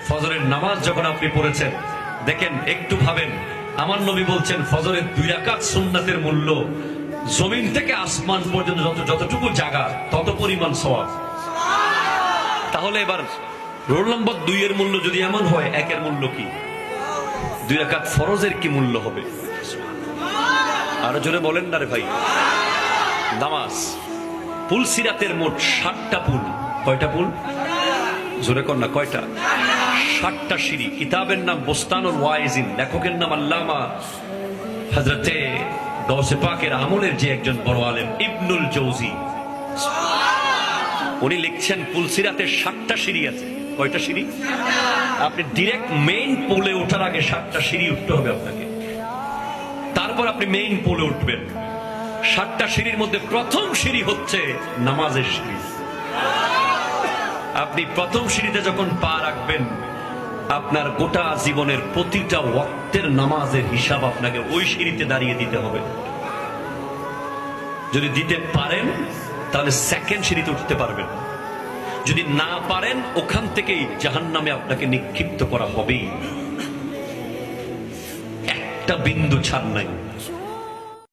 ফজরের নামাজ যখন আপনি পড়েছেন, দেখেন একটু ভাবেন, আমার নবী বলছেন ফজরের 2 রাকাত সুন্নাতের মূল্য জমিন থেকে আসমান পর্যন্ত যতটুকু জায়গা তত পরিমাণ সওয়াব। তাহলে এবার রোল নম্বর 2 এর মূল্য যদি এমন হয়, 1 এর মূল্য কি? 2 রাকাত ফরজের কি মূল্য হবে? আরো জোরে বলেন না রে ভাই। নামাজ পুলসিরাতের মোট 60টা পুল। কয়টা পুল? জোরে কর না, কয়টা? 60টা সিঁড়ি। কিতাবের নাম বোস্তানুল ওয়াইজিন, লেখকের নাম আল্লামা হযরতে গৌসে পাকের আমলের যে একজন বড় আলেম ইবনুল জৌজি, উনি লিখছেন পুলসিরাতে 60টা সিঁড়ি আছে। কয়টা সিঁড়ি? আপনি ডিরেক্ট মেইন পুলে ওঠার আগে 60টা সিঁড়ি উঠতে হবে আপনাকে, তারপর আপনি মেইন পুলে উঠবেন। 60টা সিঁড়ির মধ্যে প্রথম সিঁড়ি হচ্ছে নামাজের সিঁড়ি। আপনি প্রথম সিঁড়িতে যখন পা রাখবেন, আপনার গোটা জীবনের প্রতিটা ওয়াক্তের নামাজের হিসাব আপনাকে ওই সিঁড়িতে দাঁড়িয়ে দিতে হবে। যদি দিতে পারেন তাহলে সেকেন্ড সিঁড়িতে উঠতে পারবেন, যদি না পারেন ওখান থেকেই জাহান্নামে আপনাকে নিক্ষিপ্ত করা হবেই, একটা বিন্দু ছাড় নাই।